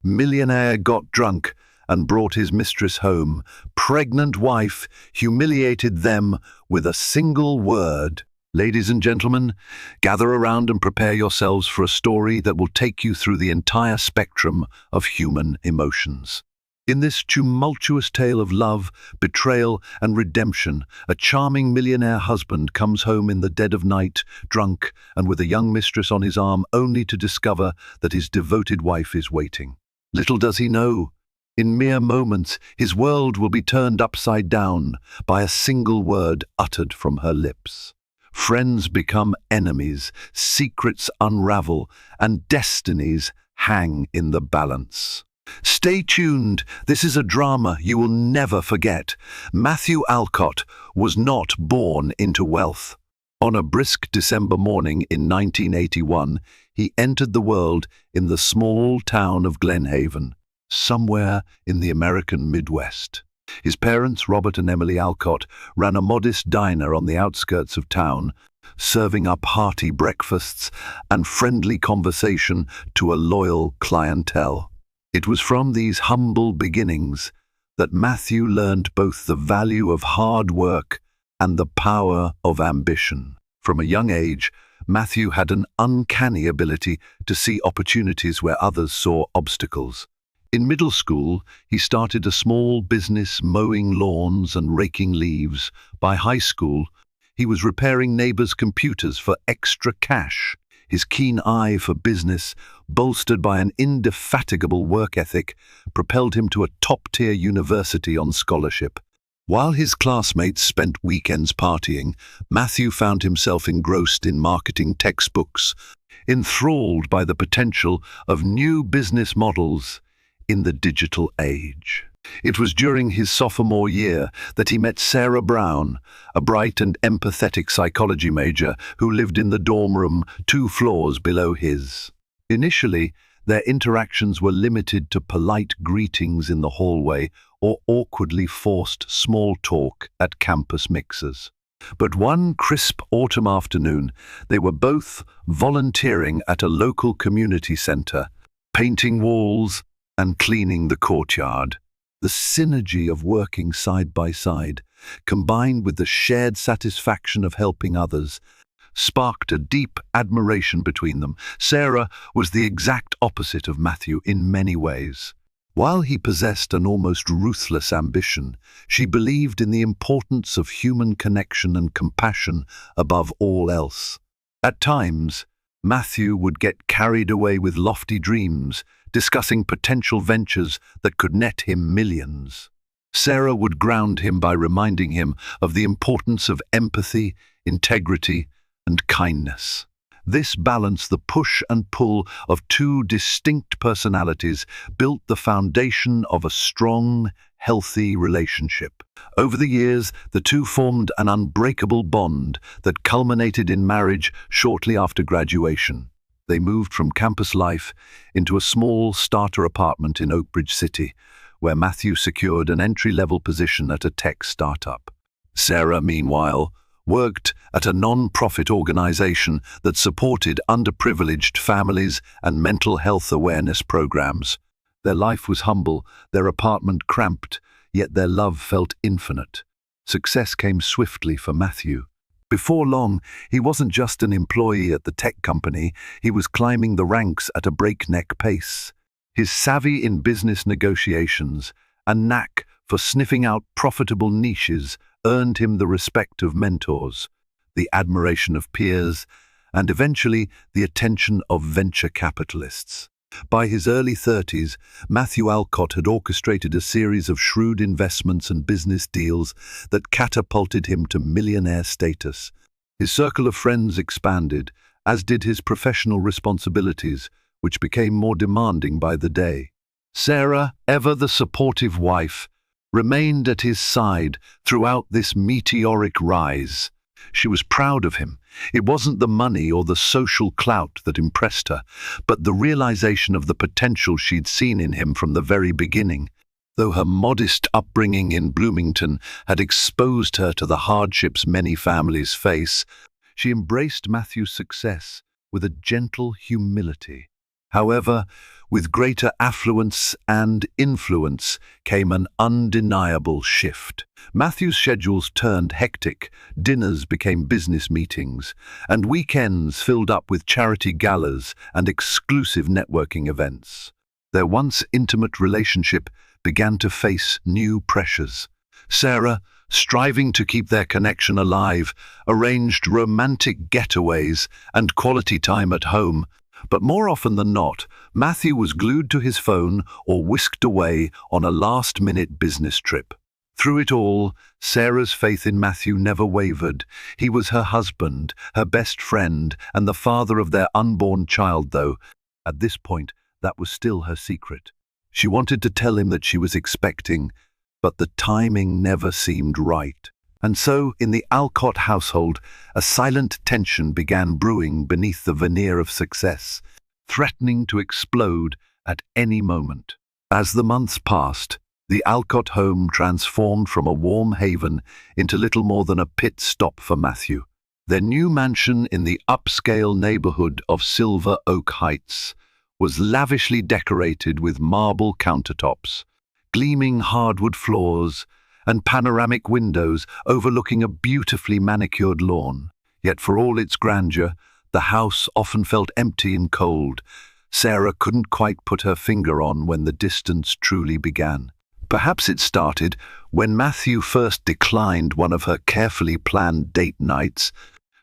Millionaire got drunk and brought his mistress home. Pregnant wife humiliated them with a single word. Ladies and gentlemen, gather around and prepare yourselves for a story that will take you through the entire spectrum of human emotions. In this tumultuous tale of love, betrayal, and redemption, a charming millionaire husband comes home in the dead of night, drunk, and with a young mistress on his arm, only to discover that his devoted wife is waiting. Little does he know, in mere moments, his world will be turned upside down by a single word uttered from her lips. Friends become enemies, secrets unravel, and destinies hang in the balance. Stay tuned, this is a drama you will never forget. Matthew Alcott was not born into wealth. On a brisk December morning in 1981, he entered the world in the small town of Glenhaven, somewhere in the American Midwest. His parents, Robert and Emily Alcott, ran a modest diner on the outskirts of town, serving up hearty breakfasts and friendly conversation to a loyal clientele. It was from these humble beginnings that Matthew learned both the value of hard work and the power of ambition. From a young age, Matthew had an uncanny ability to see opportunities where others saw obstacles. In middle school, he started a small business mowing lawns and raking leaves. By high school, he was repairing neighbors' computers for extra cash. His keen eye for business, bolstered by an indefatigable work ethic, propelled him to a top-tier university on scholarship. While his classmates spent weekends partying, Matthew found himself engrossed in marketing textbooks, enthralled by the potential of new business models in the digital age. It was during his sophomore year that he met Sarah Brown, a bright and empathetic psychology major who lived in the dorm room 2 floors below his. Initially, their interactions were limited to polite greetings in the hallway or awkwardly forced small talk at campus mixers. But one crisp autumn afternoon, they were both volunteering at a local community center, painting walls and cleaning the courtyard. The synergy of working side by side, combined with the shared satisfaction of helping others, sparked a deep admiration between them. Sarah was the exact opposite of Matthew in many ways. While he possessed an almost ruthless ambition, she believed in the importance of human connection and compassion above all else. At times, Matthew would get carried away with lofty dreams, discussing potential ventures that could net him millions. Sarah would ground him by reminding him of the importance of empathy, integrity, and kindness. This balance, the push and pull of 2 distinct personalities, built the foundation of a strong, healthy relationship. Over the years, the two formed an unbreakable bond that culminated in marriage shortly after graduation. They moved from campus life into a small starter apartment in Oak Ridge City, where Matthew secured an entry-level position at a tech startup. Sarah, meanwhile, worked at a non-profit organization that supported underprivileged families and mental health awareness programs. Their life was humble, their apartment cramped, yet their love felt infinite. Success came swiftly for Matthew. Before long, he wasn't just an employee at the tech company, he was climbing the ranks at a breakneck pace. His savvy in business negotiations, a knack for sniffing out profitable niches, earned him the respect of mentors, the admiration of peers, and eventually the attention of venture capitalists. By his early 30s, Matthew Alcott had orchestrated a series of shrewd investments and business deals that catapulted him to millionaire status. His circle of friends expanded, as did his professional responsibilities, which became more demanding by the day. Sarah, ever the supportive wife, remained at his side throughout this meteoric rise. She was proud of him. It wasn't the money or the social clout that impressed her, but the realization of the potential she'd seen in him from the very beginning. Though her modest upbringing in Bloomington had exposed her to the hardships many families face, she embraced Matthew's success with a gentle humility. However, with greater affluence and influence came an undeniable shift. Matthew's schedules turned hectic, dinners became business meetings, and weekends filled up with charity galas and exclusive networking events. Their once intimate relationship began to face new pressures. Sarah, striving to keep their connection alive, arranged romantic getaways and quality time at home, but more often than not, Matthew was glued to his phone or whisked away on a last-minute business trip. Through it all, Sarah's faith in Matthew never wavered. He was her husband, her best friend, and the father of their unborn child, though, at this point, that was still her secret. She wanted to tell him that she was expecting, but the timing never seemed right. And so, in the Alcott household, a silent tension began brewing beneath the veneer of success, threatening to explode at any moment. As the months passed, the Alcott home transformed from a warm haven into little more than a pit stop for Matthew. Their new mansion in the upscale neighborhood of Silver Oak Heights was lavishly decorated with marble countertops, gleaming hardwood floors, and panoramic windows overlooking a beautifully manicured lawn. Yet for all its grandeur, the house often felt empty and cold. Sarah couldn't quite put her finger on when the distance truly began. Perhaps it started when Matthew first declined one of her carefully planned date nights,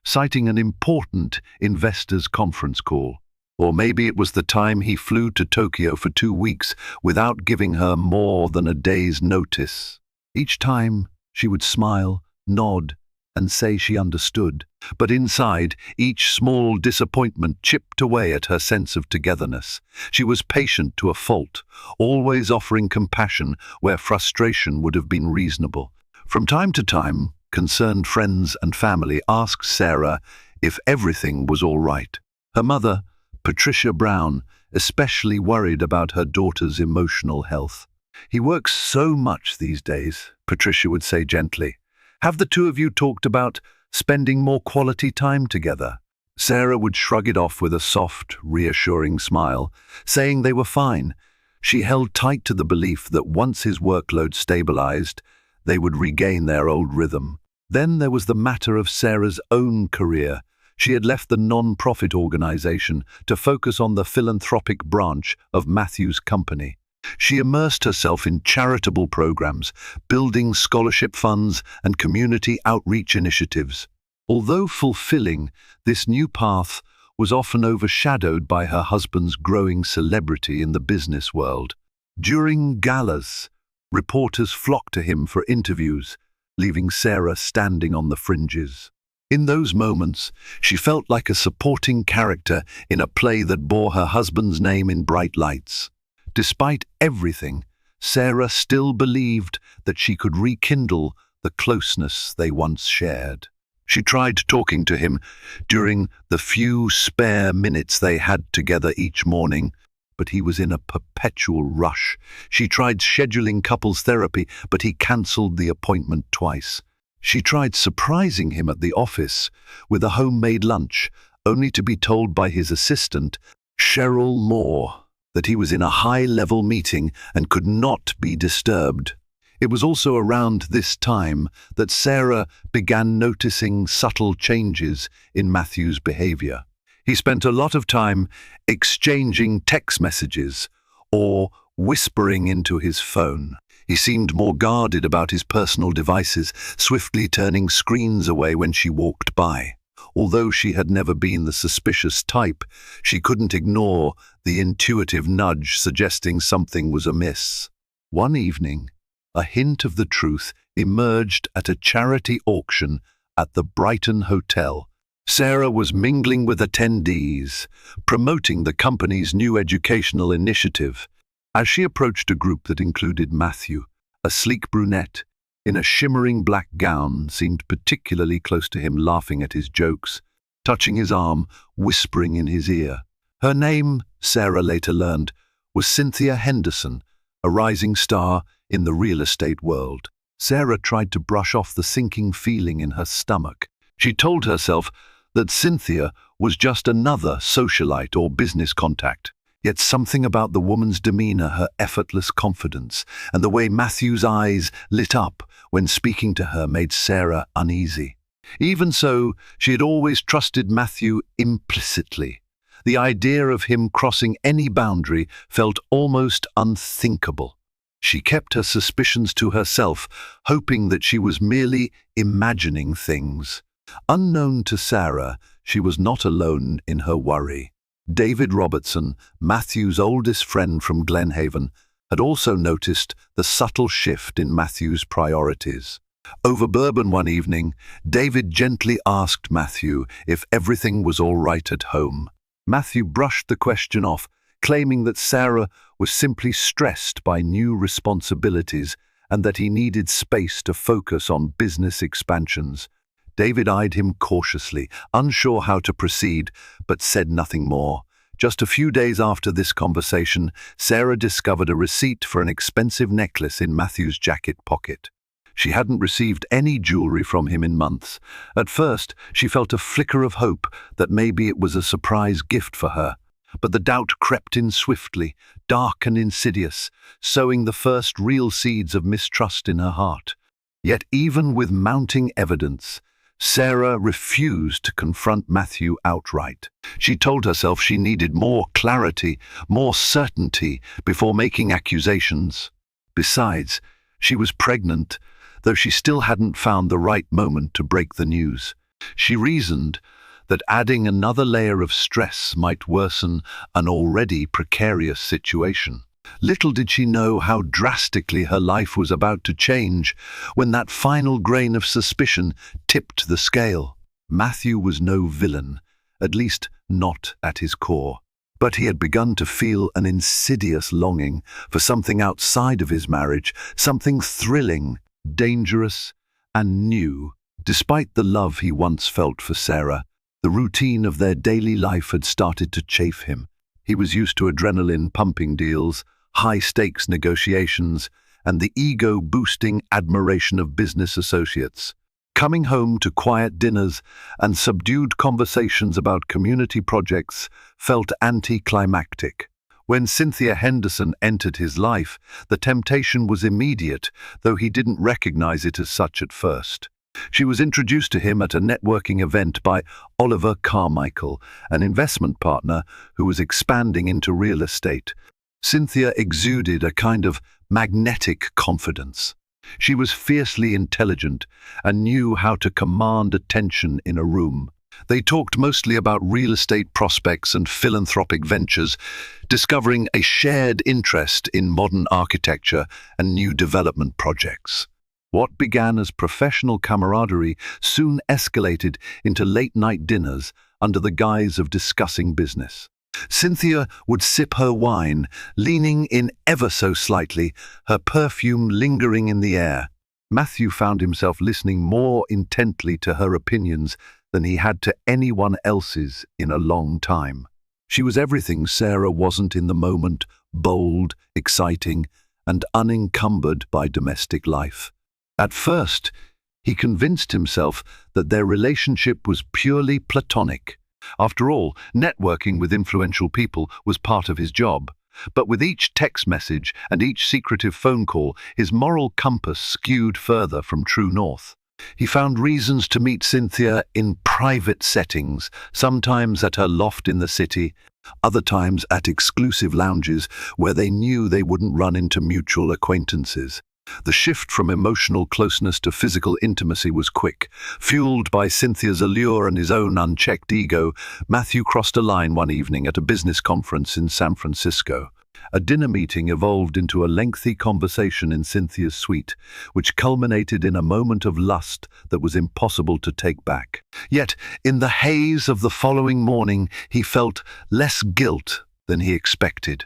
citing an important investors' conference call. Or maybe it was the time he flew to Tokyo for 2 weeks without giving her more than a day's notice. Each time, she would smile, nod, and say she understood. But inside, each small disappointment chipped away at her sense of togetherness. She was patient to a fault, always offering compassion where frustration would have been reasonable. From time to time, concerned friends and family asked Sarah if everything was all right. Her mother, Patricia Brown, especially worried about her daughter's emotional health. "He works so much these days," Patricia would say gently. "Have the two of you talked about spending more quality time together?" Sarah would shrug it off with a soft, reassuring smile, saying they were fine. She held tight to the belief that once his workload stabilized, they would regain their old rhythm. Then there was the matter of Sarah's own career. She had left the non-profit organization to focus on the philanthropic branch of Matthew's company. She immersed herself in charitable programs, building scholarship funds and community outreach initiatives. Although fulfilling, this new path was often overshadowed by her husband's growing celebrity in the business world. During galas, reporters flocked to him for interviews, leaving Sarah standing on the fringes. In those moments, she felt like a supporting character in a play that bore her husband's name in bright lights. Despite everything, Sarah still believed that she could rekindle the closeness they once shared. She tried talking to him during the few spare minutes they had together each morning, but he was in a perpetual rush. She tried scheduling couples therapy, but he cancelled the appointment twice. She tried surprising him at the office with a homemade lunch, only to be told by his assistant, Cheryl Moore, that he was in a high-level meeting and could not be disturbed. It was also around this time that Sarah began noticing subtle changes in Matthew's behavior. He spent a lot of time exchanging text messages or whispering into his phone. He seemed more guarded about his personal devices, swiftly turning screens away when she walked by. Although she had never been the suspicious type, she couldn't ignore the intuitive nudge suggesting something was amiss. One evening, a hint of the truth emerged at a charity auction at the Brighton Hotel. Sarah was mingling with attendees, promoting the company's new educational initiative. As she approached a group that included Matthew, a sleek brunette, in a shimmering black gown, seemed particularly close to him, laughing at his jokes, touching his arm, whispering in his ear. Her name, Sarah later learned, was Cynthia Henderson, a rising star in the real estate world. Sarah tried to brush off the sinking feeling in her stomach. She told herself that Cynthia was just another socialite or business contact. Yet something about the woman's demeanor, her effortless confidence, and the way Matthew's eyes lit up when speaking to her made Sarah uneasy. Even so, she had always trusted Matthew implicitly. The idea of him crossing any boundary felt almost unthinkable. She kept her suspicions to herself, hoping that she was merely imagining things. Unknown to Sarah, she was not alone in her worry. David Robertson, Matthew's oldest friend from Glenhaven, had also noticed the subtle shift in Matthew's priorities. Over bourbon one evening, David gently asked Matthew if everything was all right at home. Matthew brushed the question off, claiming that Sarah was simply stressed by new responsibilities and that he needed space to focus on business expansions. David eyed him cautiously, unsure how to proceed, but said nothing more. Just a few days after this conversation, Sarah discovered a receipt for an expensive necklace in Matthew's jacket pocket. She hadn't received any jewelry from him in months. At first, she felt a flicker of hope that maybe it was a surprise gift for her. But the doubt crept in swiftly, dark and insidious, sowing the first real seeds of mistrust in her heart. Yet even with mounting evidence, Sarah refused to confront Matthew outright. She told herself she needed more clarity, more certainty before making accusations. Besides, she was pregnant, though she still hadn't found the right moment to break the news. She reasoned that adding another layer of stress might worsen an already precarious situation. Little did she know how drastically her life was about to change when that final grain of suspicion tipped the scale. Matthew was no villain, at least not at his core. But he had begun to feel an insidious longing for something outside of his marriage, something thrilling, dangerous, and new. Despite the love he once felt for Sarah, the routine of their daily life had started to chafe him. He was used to adrenaline-pumping deals, high-stakes negotiations, and the ego-boosting admiration of business associates. Coming home to quiet dinners and subdued conversations about community projects felt anticlimactic. When Cynthia Henderson entered his life, the temptation was immediate, though he didn't recognize it as such at first. She was introduced to him at a networking event by Oliver Carmichael, an investment partner who was expanding into real estate. Cynthia exuded a kind of magnetic confidence. She was fiercely intelligent and knew how to command attention in a room. They talked mostly about real estate prospects and philanthropic ventures, discovering a shared interest in modern architecture and new development projects. What began as professional camaraderie soon escalated into late-night dinners under the guise of discussing business. Cynthia would sip her wine, leaning in ever so slightly, her perfume lingering in the air. Matthew found himself listening more intently to her opinions than he had to anyone else's in a long time. She was everything Sarah wasn't in the moment: bold, exciting, and unencumbered by domestic life. At first, he convinced himself that their relationship was purely platonic. After all, networking with influential people was part of his job. But with each text message and each secretive phone call, his moral compass skewed further from true north. He found reasons to meet Cynthia in private settings, sometimes at her loft in the city, other times at exclusive lounges where they knew they wouldn't run into mutual acquaintances. The shift from emotional closeness to physical intimacy was quick. Fueled by Cynthia's allure and his own unchecked ego, Matthew crossed a line one evening at a business conference in San Francisco. A dinner meeting evolved into a lengthy conversation in Cynthia's suite, which culminated in a moment of lust that was impossible to take back. Yet, in the haze of the following morning, he felt less guilt than he expected.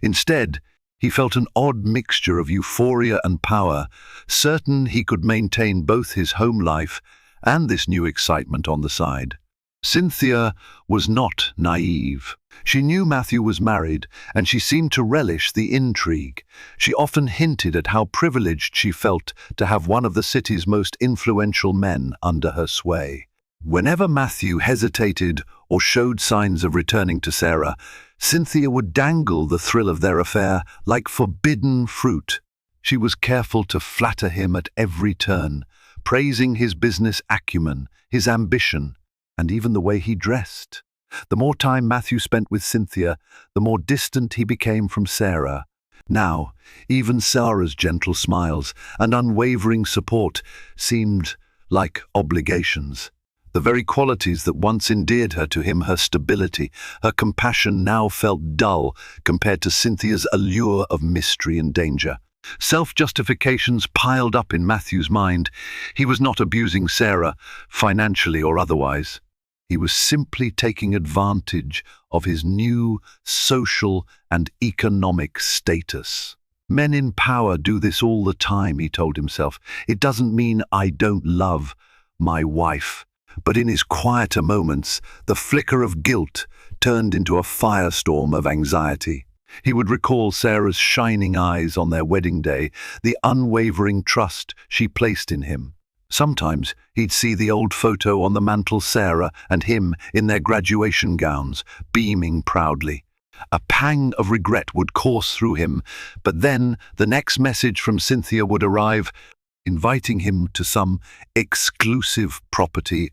Instead, he felt an odd mixture of euphoria and power, certain he could maintain both his home life and this new excitement on the side. Cynthia was not naive. She knew Matthew was married, and she seemed to relish the intrigue. She often hinted at how privileged she felt to have one of the city's most influential men under her sway. Whenever Matthew hesitated or showed signs of returning to Sarah, Cynthia would dangle the thrill of their affair like forbidden fruit. She was careful to flatter him at every turn, praising his business acumen, his ambition, and even the way he dressed. The more time Matthew spent with Cynthia, the more distant he became from Sarah. Now, even Sarah's gentle smiles and unwavering support seemed like obligations. The very qualities that once endeared her to him, her stability, her compassion, now felt dull compared to Cynthia's allure of mystery and danger. Self-justifications piled up in Matthew's mind. He was not abusing Sarah, financially or otherwise. He was simply taking advantage of his new social and economic status. Men in power do this all the time, he told himself. It doesn't mean I don't love my wife. But in his quieter moments, the flicker of guilt turned into a firestorm of anxiety. He would recall Sarah's shining eyes on their wedding day, the unwavering trust she placed in him. Sometimes he'd see the old photo on the mantel, Sarah and him in their graduation gowns, beaming proudly. A pang of regret would course through him, but then the next message from Cynthia would arrive, inviting him to some exclusive property,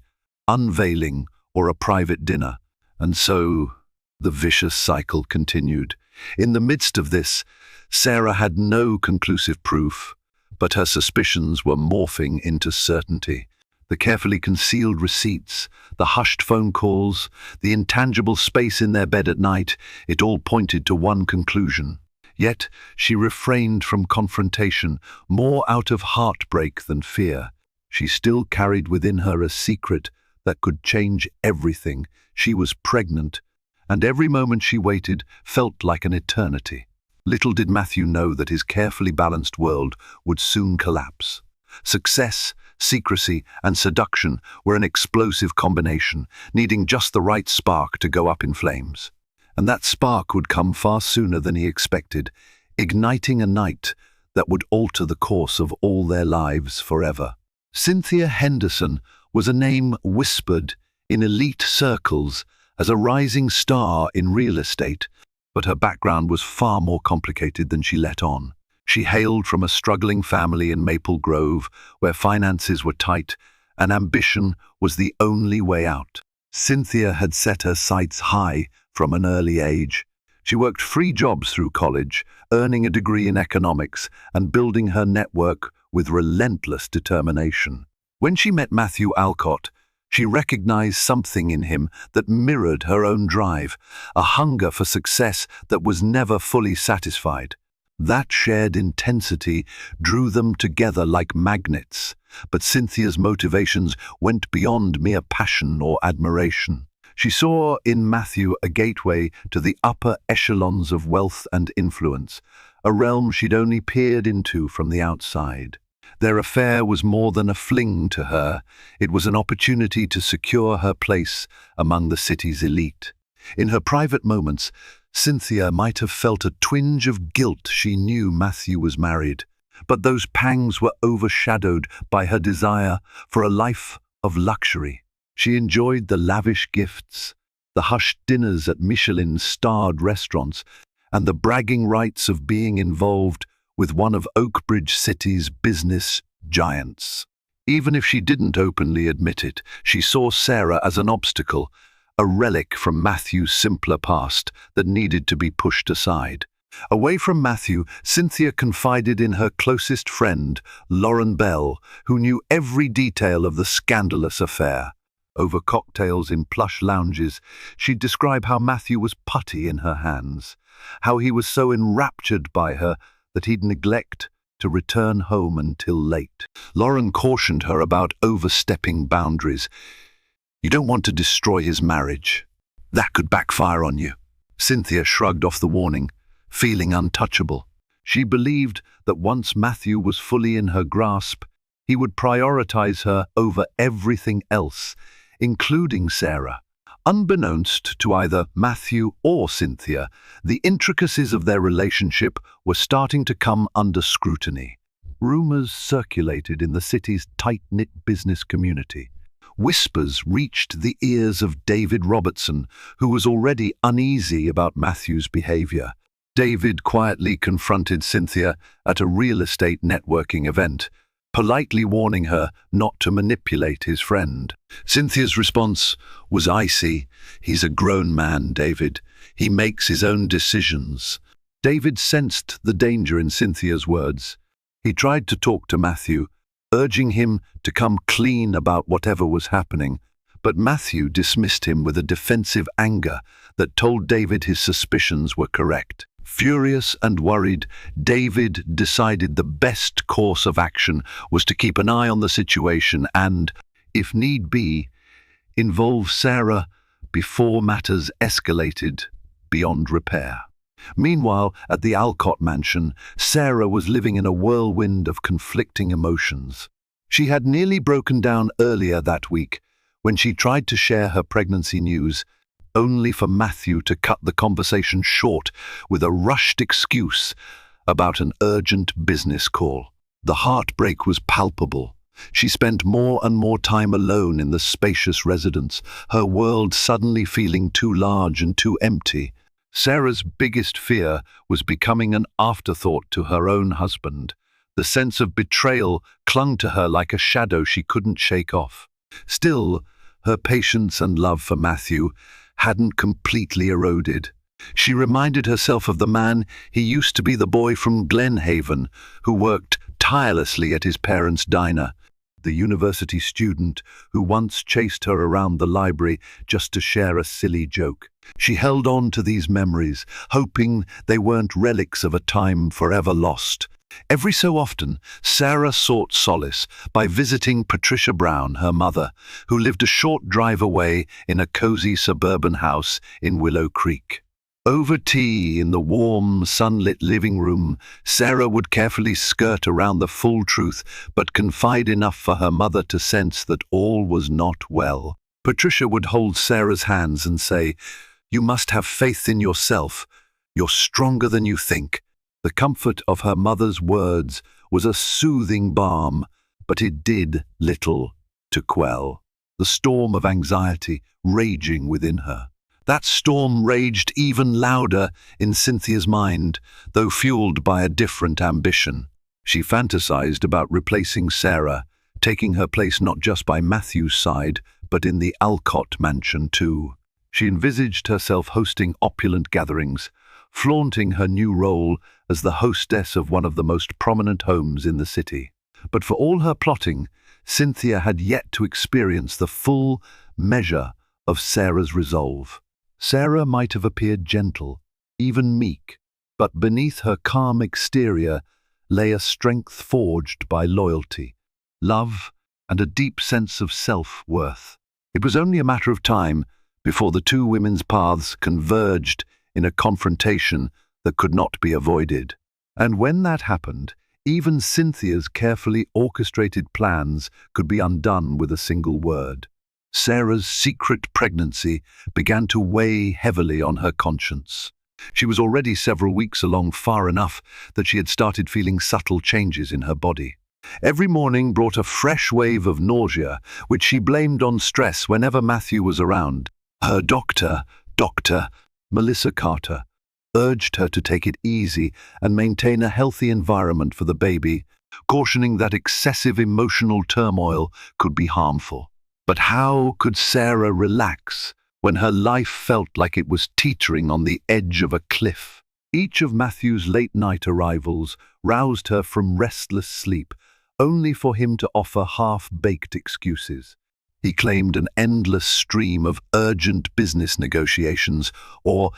unveiling, or a private dinner. And so the vicious cycle continued. In the midst of this, Sarah had no conclusive proof, but her suspicions were morphing into certainty. The carefully concealed receipts, the hushed phone calls, the intangible space in their bed at night, it all pointed to one conclusion. Yet she refrained from confrontation, more out of heartbreak than fear. She still carried within her a secret that could change everything. She was pregnant, and every moment she waited felt like an eternity. Little did Matthew know that his carefully balanced world would soon collapse. Success, secrecy, and seduction were an explosive combination, needing just the right spark to go up in flames. And that spark would come far sooner than he expected, igniting a night that would alter the course of all their lives forever. Cynthia Henderson was a name whispered in elite circles as a rising star in real estate, but her background was far more complicated than she let on. She hailed from a struggling family in Maple Grove, where finances were tight and ambition was the only way out. Cynthia had set her sights high from an early age. She worked 3 jobs through college, earning a degree in economics and building her network with relentless determination. When she met Matthew Alcott, she recognized something in him that mirrored her own drive, a hunger for success that was never fully satisfied. That shared intensity drew them together like magnets, but Cynthia's motivations went beyond mere passion or admiration. She saw in Matthew a gateway to the upper echelons of wealth and influence, a realm she'd only peered into from the outside. Their affair was more than a fling to her. It was an opportunity to secure her place among the city's elite. In her private moments, Cynthia might have felt a twinge of guilt. She knew Matthew was married, but those pangs were overshadowed by her desire for a life of luxury. She enjoyed the lavish gifts, the hushed dinners at Michelin-starred restaurants, and the bragging rights of being involved with one of Oakbridge City's business giants. Even if she didn't openly admit it, she saw Sarah as an obstacle, a relic from Matthew's simpler past that needed to be pushed aside. Away from Matthew, Cynthia confided in her closest friend, Lauren Bell, who knew every detail of the scandalous affair. Over cocktails in plush lounges, she'd describe how Matthew was putty in her hands, how he was so enraptured by her that he'd neglect to return home until late. Lauren cautioned her about overstepping boundaries. You don't want to destroy his marriage. That could backfire on you. Cynthia shrugged off the warning, feeling untouchable. She believed that once Matthew was fully in her grasp, he would prioritize her over everything else, including Sarah. Unbeknownst to either Matthew or Cynthia, the intricacies of their relationship were starting to come under scrutiny. Rumors circulated in the city's tight-knit business community. Whispers reached the ears of David Robertson, who was already uneasy about Matthew's behavior. David quietly confronted Cynthia at a real estate networking event, politely warning her not to manipulate his friend. Cynthia's response was icy. "He's a grown man, David. He makes his own decisions." David sensed the danger in Cynthia's words. He tried to talk to Matthew, urging him to come clean about whatever was happening, but Matthew dismissed him with a defensive anger that told David his suspicions were correct. Furious and worried, David decided the best course of action was to keep an eye on the situation and, if need be, involve Sarah before matters escalated beyond repair. Meanwhile, at the Alcott mansion, Sarah was living in a whirlwind of conflicting emotions. She had nearly broken down earlier that week when she tried to share her pregnancy news, only for Matthew to cut the conversation short with a rushed excuse about an urgent business call. The heartbreak was palpable. She spent more and more time alone in the spacious residence, her world suddenly feeling too large and too empty. Sarah's biggest fear was becoming an afterthought to her own husband. The sense of betrayal clung to her like a shadow she couldn't shake off. Still, her patience and love for Matthew hadn't completely eroded. She reminded herself of the man he used to be, the boy from Glenhaven who worked tirelessly at his parents' diner, the university student who once chased her around the library just to share a silly joke. She held on to these memories, hoping they weren't relics of a time forever lost. Every so often, Sarah sought solace by visiting Patricia Brown, her mother, who lived a short drive away in a cozy suburban house in Willow Creek. Over tea in the warm, sunlit living room, Sarah would carefully skirt around the full truth, but confide enough for her mother to sense that all was not well. Patricia would hold Sarah's hands and say, "You must have faith in yourself. You're stronger than you think." The comfort of her mother's words was a soothing balm, but it did little to quell the storm of anxiety raging within her. That storm raged even louder in Cynthia's mind, though fueled by a different ambition. She fantasized about replacing Sarah, taking her place not just by Matthew's side, but in the Alcott mansion too. She envisaged herself hosting opulent gatherings, flaunting her new role as the hostess of one of the most prominent homes in the city. But for all her plotting, Cynthia had yet to experience the full measure of Sarah's resolve. Sarah might have appeared gentle, even meek, but beneath her calm exterior lay a strength forged by loyalty, love, and a deep sense of self-worth. It was only a matter of time before the two women's paths converged in a confrontation that could not be avoided. And when that happened, even Cynthia's carefully orchestrated plans could be undone with a single word. Sarah's secret pregnancy began to weigh heavily on her conscience. She was already several weeks along, far enough that she had started feeling subtle changes in her body. Every morning brought a fresh wave of nausea, which she blamed on stress whenever Matthew was around. Her doctor, Dr. Melissa Carter, urged her to take it easy and maintain a healthy environment for the baby, cautioning that excessive emotional turmoil could be harmful. But how could Sarah relax when her life felt like it was teetering on the edge of a cliff? Each of Matthew's late-night arrivals roused her from restless sleep, only for him to offer half-baked excuses. He claimed an endless stream of urgent business negotiations or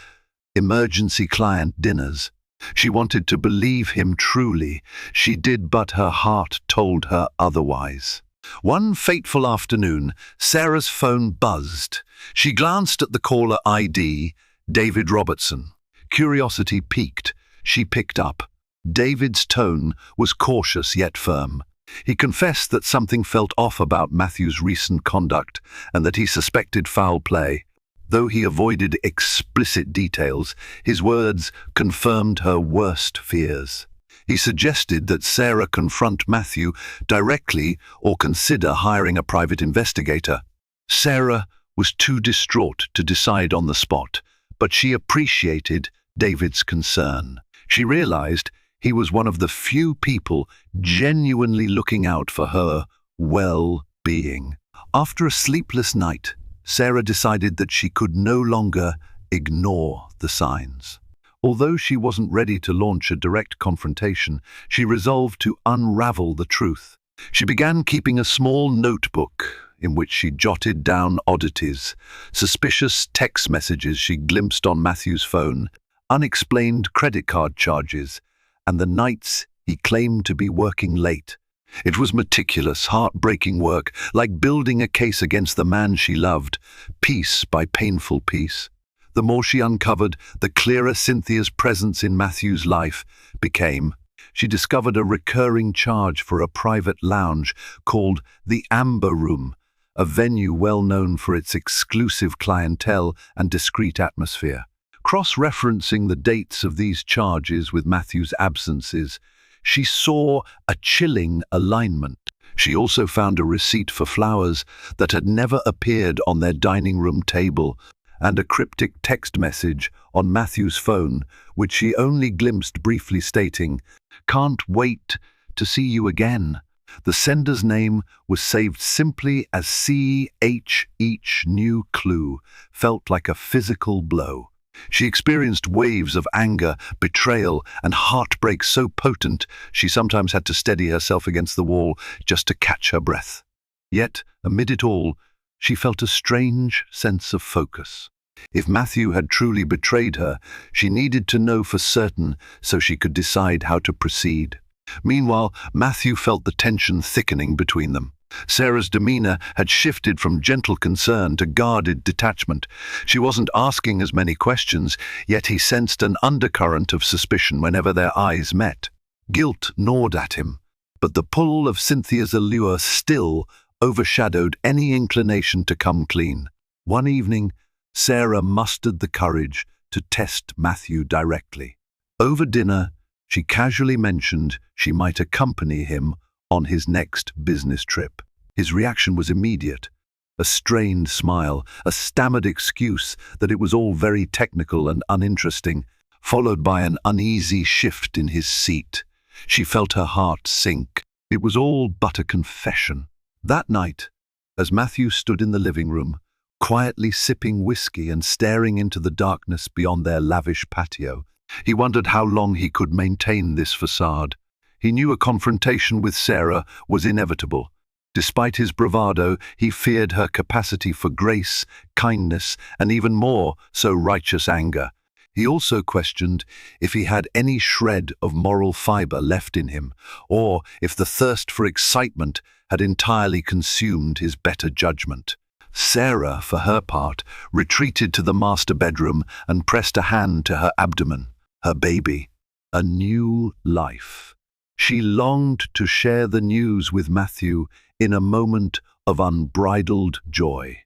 emergency client dinners. She wanted to believe him truly. She did, but her heart told her otherwise. One fateful afternoon, Sarah's phone buzzed. She glanced at the caller ID, David Robertson. Curiosity piqued. She picked up. David's tone was cautious yet firm. He confessed that something felt off about Matthew's recent conduct and that he suspected foul play. Though he avoided explicit details, his words confirmed her worst fears. He suggested that Sarah confront Matthew directly or consider hiring a private investigator. Sarah was too distraught to decide on the spot, but she appreciated David's concern. She realized he was one of the few people genuinely looking out for her well-being. After a sleepless night, Sarah decided that she could no longer ignore the signs. Although she wasn't ready to launch a direct confrontation, she resolved to unravel the truth. She began keeping a small notebook in which she jotted down oddities, suspicious text messages she glimpsed on Matthew's phone, unexplained credit card charges, and the nights he claimed to be working late. It was meticulous, heartbreaking work, like building a case against the man she loved, piece by painful piece. The more she uncovered, the clearer Cynthia's presence in Matthew's life became. She discovered a recurring charge for a private lounge called the Amber Room, a venue well known for its exclusive clientele and discreet atmosphere. Cross-referencing the dates of these charges with Matthew's absences, she saw a chilling alignment. She also found a receipt for flowers that had never appeared on their dining room table, and a cryptic text message on Matthew's phone, which she only glimpsed briefly, stating, "Can't wait to see you again." The sender's name was saved simply as CH. Each new clue felt like a physical blow. She experienced waves of anger, betrayal, and heartbreak so potent she sometimes had to steady herself against the wall just to catch her breath. Yet, amid it all, she felt a strange sense of focus. If Matthew had truly betrayed her, she needed to know for certain so she could decide how to proceed. Meanwhile, Matthew felt the tension thickening between them. Sarah's demeanor had shifted from gentle concern to guarded detachment. She wasn't asking as many questions, yet he sensed an undercurrent of suspicion whenever their eyes met. Guilt gnawed at him, but the pull of Cynthia's allure still overshadowed any inclination to come clean. One evening, Sarah mustered the courage to test Matthew directly. Over dinner, she casually mentioned she might accompany him on his next business trip. His reaction was immediate. A strained smile, a stammered excuse that it was all very technical and uninteresting, followed by an uneasy shift in his seat. She felt her heart sink. It was all but a confession. That night, as Matthew stood in the living room, quietly sipping whiskey and staring into the darkness beyond their lavish patio, he wondered how long he could maintain this facade. He knew a confrontation with Sarah was inevitable. Despite his bravado, he feared her capacity for grace, kindness, and even more so righteous anger. He also questioned if he had any shred of moral fiber left in him, or if the thirst for excitement had entirely consumed his better judgment. Sarah, for her part, retreated to the master bedroom and pressed a hand to her abdomen. Her baby, a new life. She longed to share the news with Matthew in a moment of unbridled joy.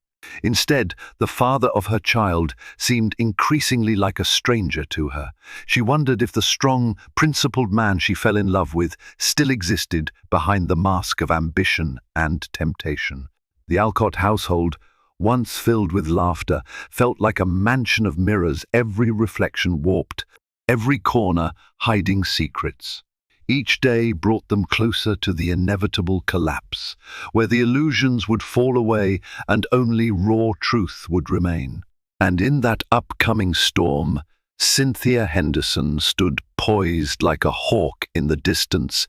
Instead, the father of her child seemed increasingly like a stranger to her. She wondered if the strong, principled man she fell in love with still existed behind the mask of ambition and temptation. The Alcott household, once filled with laughter, felt like a mansion of mirrors, every reflection warped, every corner hiding secrets. Each day brought them closer to the inevitable collapse, where the illusions would fall away and only raw truth would remain. And in that upcoming storm, Cynthia Henderson stood poised like a hawk in the distance,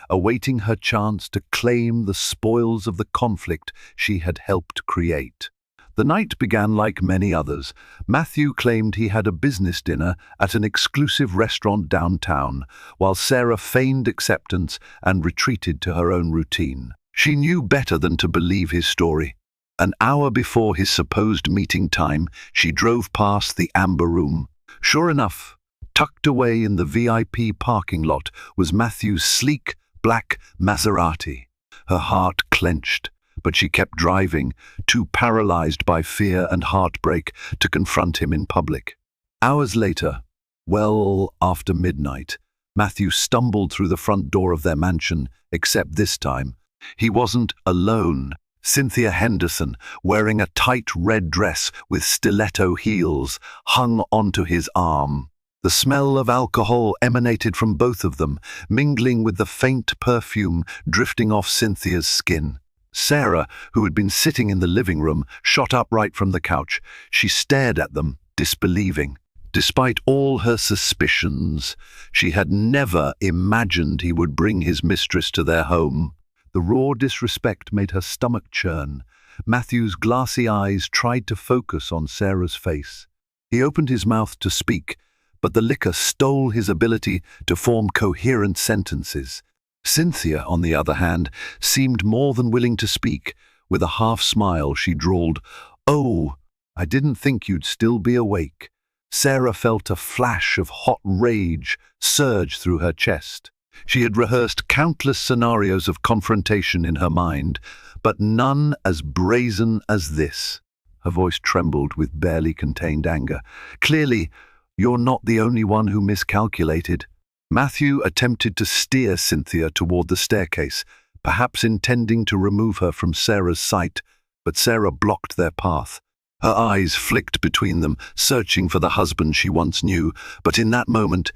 awaiting her chance to claim the spoils of the conflict she had helped create. The night began like many others. Matthew claimed he had a business dinner at an exclusive restaurant downtown, while Sarah feigned acceptance and retreated to her own routine. She knew better than to believe his story. An hour before his supposed meeting time, she drove past the Amber Room. Sure enough, tucked away in the VIP parking lot was Matthew's sleek, black Maserati. Her heart clenched, but she kept driving, too paralyzed by fear and heartbreak to confront him in public. Hours later, well after midnight, Matthew stumbled through the front door of their mansion, except this time, he wasn't alone. Cynthia Henderson, wearing a tight red dress with stiletto heels, hung onto his arm. The smell of alcohol emanated from both of them, mingling with the faint perfume drifting off Cynthia's skin. Sarah, who had been sitting in the living room, shot upright from the couch. She stared at them, disbelieving. Despite all her suspicions, she had never imagined he would bring his mistress to their home. The raw disrespect made her stomach churn. Matthew's glassy eyes tried to focus on Sarah's face. He opened his mouth to speak, but the liquor stole his ability to form coherent sentences. Cynthia, on the other hand, seemed more than willing to speak. With a half smile, she drawled, "Oh, I didn't think you'd still be awake." Sarah felt a flash of hot rage surge through her chest. She had rehearsed countless scenarios of confrontation in her mind, but none as brazen as this. Her voice trembled with barely contained anger. "Clearly, you're not the only one who miscalculated." Matthew attempted to steer Cynthia toward the staircase, perhaps intending to remove her from Sarah's sight, but Sarah blocked their path. Her eyes flicked between them, searching for the husband she once knew, but in that moment,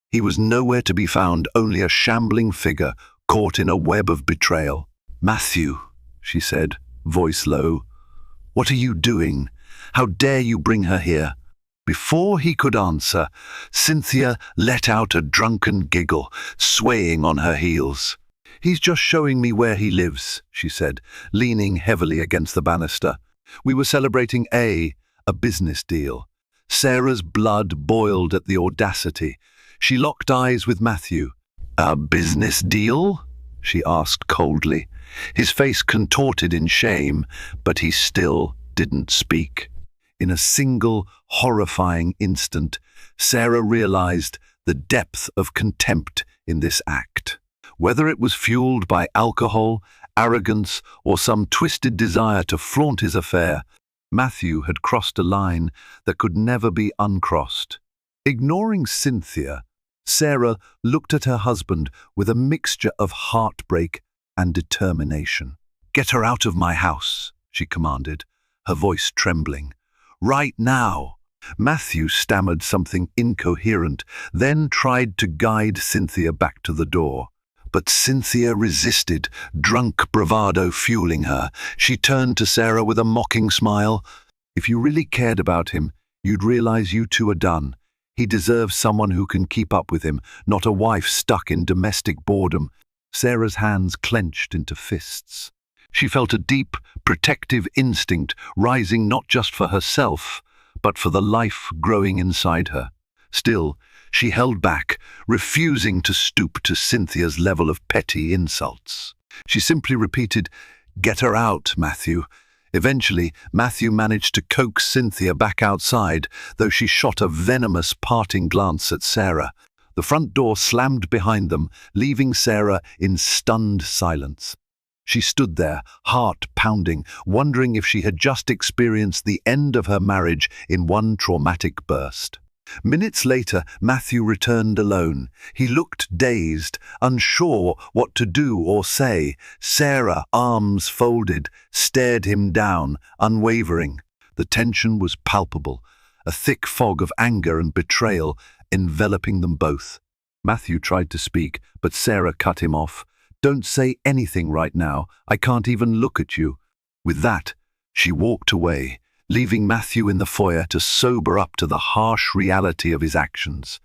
he was nowhere to be found, only a shambling figure caught in a web of betrayal. "Matthew," she said, voice low, "what are you doing? How dare you bring her here?" Before he could answer, Cynthia let out a drunken giggle, swaying on her heels. "He's just showing me where he lives," she said, leaning heavily against the banister. "We were celebrating a business deal." Sarah's blood boiled at the audacity. She locked eyes with Matthew. "A business deal?" she asked coldly. His face contorted in shame, but he still didn't speak. In a single, horrifying instant, Sarah realized the depth of contempt in this act. Whether it was fueled by alcohol, arrogance, or some twisted desire to flaunt his affair, Matthew had crossed a line that could never be uncrossed. Ignoring Cynthia, Sarah looked at her husband with a mixture of heartbreak and determination. "Get her out of my house," she commanded, her voice trembling. "Right now." Matthew stammered something incoherent, then tried to guide Cynthia back to the door. But Cynthia resisted, drunk bravado fueling her. She turned to Sarah with a mocking smile. "If you really cared about him, you'd realize you two are done. He deserves someone who can keep up with him, not a wife stuck in domestic boredom." Sarah's hands clenched into fists. She felt a deep, protective instinct rising not just for herself, but for the life growing inside her. Still, she held back, refusing to stoop to Cynthia's level of petty insults. She simply repeated, "Get her out, Matthew." Eventually, Matthew managed to coax Cynthia back outside, though she shot a venomous parting glance at Sarah. The front door slammed behind them, leaving Sarah in stunned silence. She stood there, heart pounding, wondering if she had just experienced the end of her marriage in one traumatic burst. Minutes later, Matthew returned alone. He looked dazed, unsure what to do or say. Sarah, arms folded, stared him down, unwavering. The tension was palpable, a thick fog of anger and betrayal enveloping them both. Matthew tried to speak, but Sarah cut him off. "Don't say anything right now. I can't even look at you." With that, she walked away, leaving Matthew in the foyer to sober up to the harsh reality of his actions.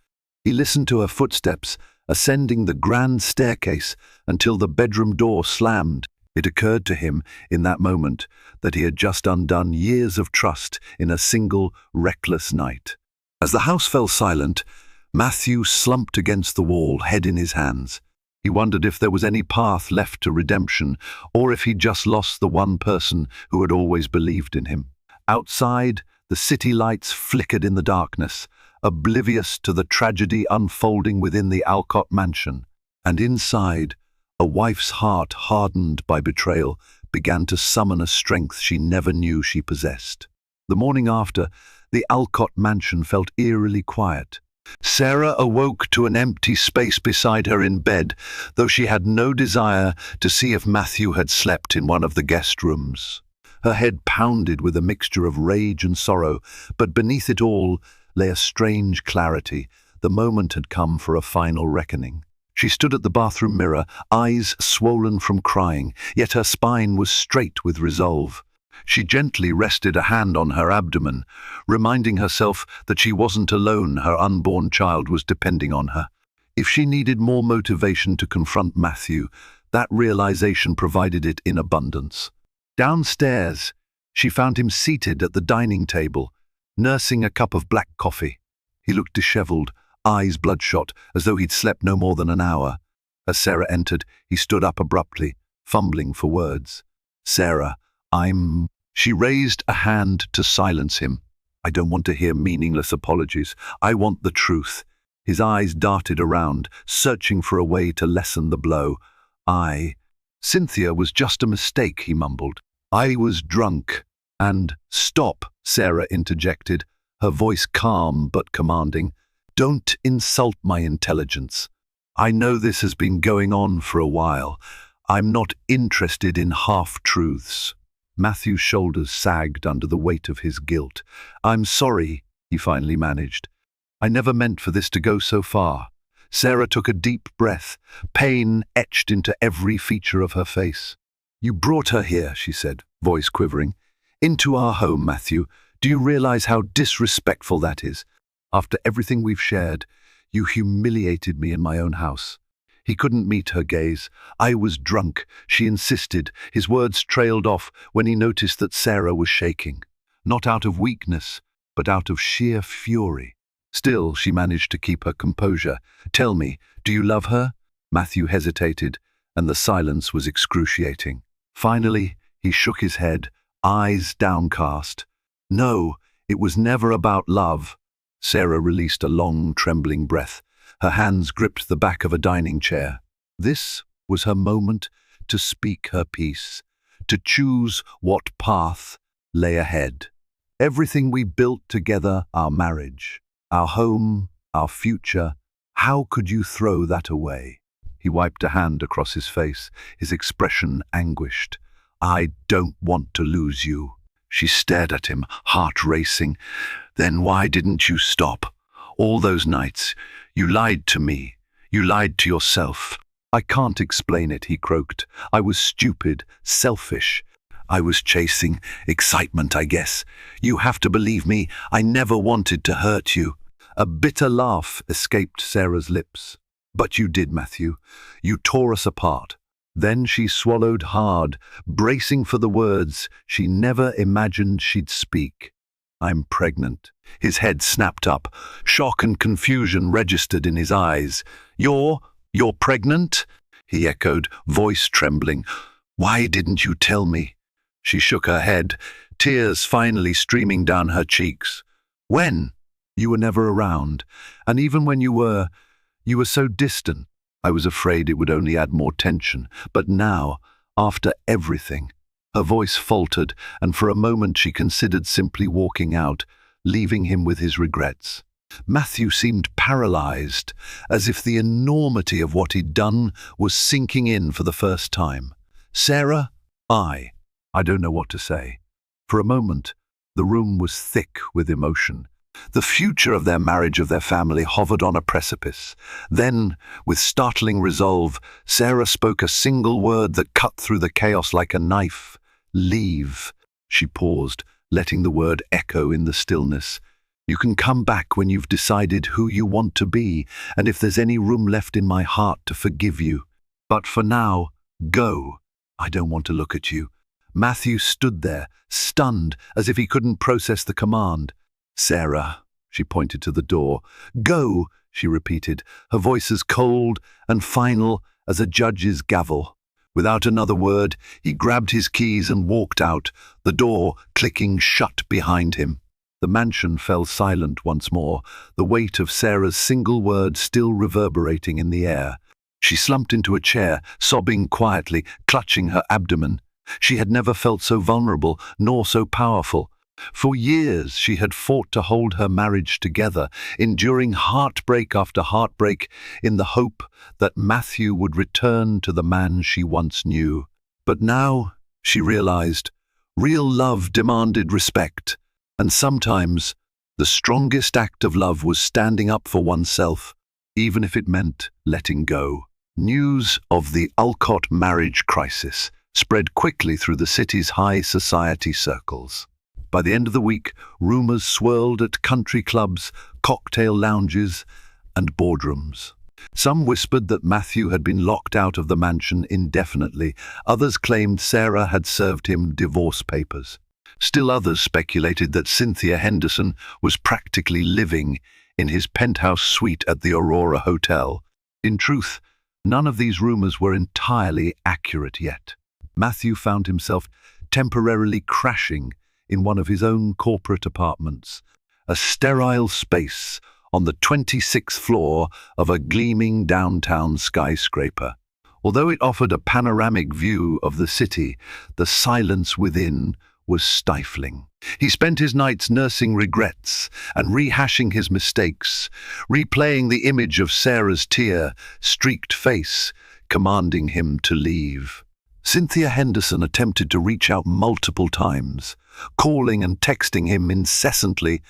He listened to her footsteps, ascending the grand staircase until the bedroom door slammed. It occurred to him in that moment that he had just undone years of trust in a single, reckless night. As the house fell silent, Matthew slumped against the wall, head in his hands. He wondered if there was any path left to redemption, or if he'd just lost the one person who had always believed in him. Outside, the city lights flickered in the darkness, oblivious to the tragedy unfolding within the Alcott mansion. And inside, a wife's heart hardened by betrayal began to summon a strength she never knew she possessed. The morning after, the Alcott mansion felt eerily quiet. Sarah awoke to an empty space beside her in bed, though she had no desire to see if Matthew had slept in one of the guest rooms. Her head pounded with a mixture of rage and sorrow, but beneath it all lay a strange clarity. The moment had come for a final reckoning. She stood at the bathroom mirror, eyes swollen from crying, yet her spine was straight with resolve. She gently rested a hand on her abdomen, reminding herself that she wasn't alone. Her unborn child was depending on her. If she needed more motivation to confront Matthew, that realization provided it in abundance. Downstairs, she found him seated at the dining table, nursing a cup of black coffee. He looked disheveled, eyes bloodshot, as though he'd slept no more than an hour. As Sarah entered, he stood up abruptly, fumbling for words. "Sarah, She raised a hand to silence him. "I don't want to hear meaningless apologies. I want the truth." His eyes darted around, searching for a way to lessen the blow. Cynthia was just a mistake," he mumbled. "I was drunk." "Stop," Sarah interjected, her voice calm but commanding. "Don't insult my intelligence. I know this has been going on for a while. I'm not interested in half-truths." Matthew's shoulders sagged under the weight of his guilt. "I'm sorry," he finally managed. "I never meant for this to go so far." Sarah took a deep breath, pain etched into every feature of her face. "You brought her here," she said, voice quivering. "Into our home, Matthew. Do you realize how disrespectful that is? After everything we've shared, you humiliated me in my own house." He couldn't meet her gaze. "I was drunk," she insisted. His words trailed off when he noticed that Sarah was shaking. Not out of weakness, but out of sheer fury. Still, she managed to keep her composure. "Tell me, do you love her?" Matthew hesitated, and the silence was excruciating. Finally, he shook his head, eyes downcast. "No, it was never about love." Sarah released a long, trembling breath. Her hands gripped the back of a dining chair. This was her moment to speak her piece, to choose what path lay ahead. "Everything we built together, our marriage, our home, our future, how could you throw that away?" He wiped a hand across his face, his expression anguished. "I don't want to lose you." She stared at him, heart racing. "Then why didn't you stop? All those nights, you lied to me. You lied to yourself." "I can't explain it," he croaked. "I was stupid, selfish. I was chasing excitement, I guess. You have to believe me, I never wanted to hurt you." A bitter laugh escaped Sarah's lips. "But you did, Matthew. You tore us apart." Then she swallowed hard, bracing for the words she never imagined she'd speak. "I'm pregnant." His head snapped up. Shock and confusion registered in his eyes. You're pregnant?" he echoed, voice trembling. "Why didn't you tell me?" She shook her head, tears finally streaming down her cheeks. "When? You were never around. And even when you were so distant. I was afraid it would only add more tension. But now, after everything..." Her voice faltered, and for a moment she considered simply walking out, leaving him with his regrets. Matthew seemed paralyzed, as if the enormity of what he'd done was sinking in for the first time. "Sarah, I don't know what to say." For a moment, the room was thick with emotion. The future of their marriage, of their family, hovered on a precipice. Then, with startling resolve, Sarah spoke a single word that cut through the chaos like a knife. "Leave." She paused, letting the word echo in the stillness. "You can come back when you've decided who you want to be, and if there's any room left in my heart to forgive you. But for now, go. I don't want to look at you." Matthew stood there, stunned, as if he couldn't process the command. "Sarah," she pointed to the door. "Go," she repeated, her voice as cold and final as a judge's gavel. Without another word, he grabbed his keys and walked out, the door clicking shut behind him. The mansion fell silent once more, the weight of Sarah's single word still reverberating in the air. She slumped into a chair, sobbing quietly, clutching her abdomen. She had never felt so vulnerable, nor so powerful. For years she had fought to hold her marriage together, enduring heartbreak after heartbreak in the hope that Matthew would return to the man she once knew. But now, she realized, real love demanded respect, and sometimes the strongest act of love was standing up for oneself, even if it meant letting go. News of the Alcott marriage crisis spread quickly through the city's high society circles. By the end of the week, rumors swirled at country clubs, cocktail lounges, and boardrooms. Some whispered that Matthew had been locked out of the mansion indefinitely. Others claimed Sarah had served him divorce papers. Still others speculated that Cynthia Henderson was practically living in his penthouse suite at the Aurora Hotel. In truth, none of these rumors were entirely accurate yet. Matthew found himself temporarily crashing in one of his own corporate apartments, a sterile space on the 26th floor of a gleaming downtown skyscraper. Although it offered a panoramic view of the city, the silence within was stifling. He spent his nights nursing regrets and rehashing his mistakes, replaying the image of Sarah's tear-streaked face, commanding him to leave. Cynthia Henderson attempted to reach out multiple times, calling and texting him incessantly,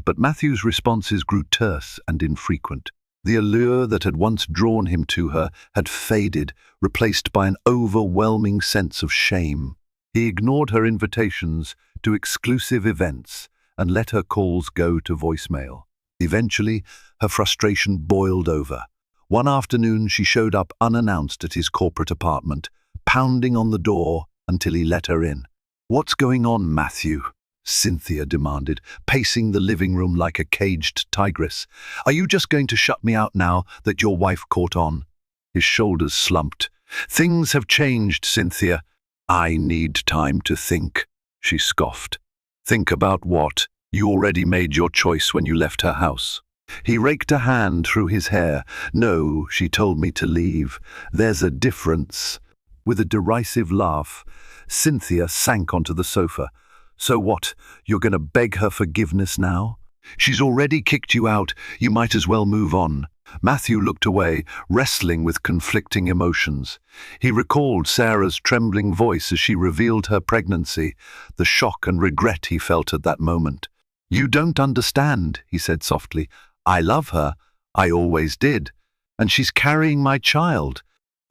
but Matthew's responses grew terse and infrequent. The allure that had once drawn him to her had faded, replaced by an overwhelming sense of shame. He ignored her invitations to exclusive events and let her calls go to voicemail. Eventually, her frustration boiled over. One afternoon, she showed up unannounced at his corporate apartment, pounding on the door until he let her in. "What's going on, Matthew?" Cynthia demanded, pacing the living room like a caged tigress. "Are you just going to shut me out now that your wife caught on?" His shoulders slumped. "Things have changed, Cynthia." "I need time to think," she scoffed. "Think about what? You already made your choice when you left her house." He raked a hand through his hair. "No, she told me to leave. There's a difference." With a derisive laugh, Cynthia sank onto the sofa. "So what, you're going to beg her forgiveness now? She's already kicked you out, you might as well move on." Matthew looked away, wrestling with conflicting emotions. He recalled Sarah's trembling voice as she revealed her pregnancy, the shock and regret he felt at that moment. "You don't understand," he said softly. "I love her. I always did. And she's carrying my child."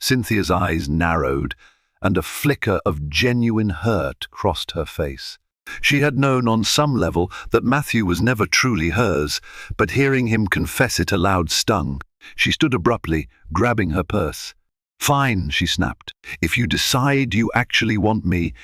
Cynthia's eyes narrowed, and a flicker of genuine hurt crossed her face. She had known on some level that Matthew was never truly hers, but hearing him confess it aloud stung. She stood abruptly, grabbing her purse. "Fine," she snapped. "If you decide you actually want me,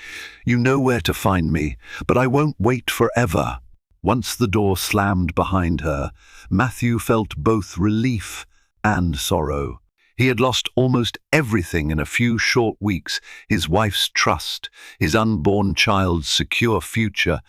you know where to find me, but I won't wait forever." Once the door slammed behind her, Matthew felt both relief and sorrow. He had lost almost everything in a few short weeks: his wife's trust, his unborn child's secure future,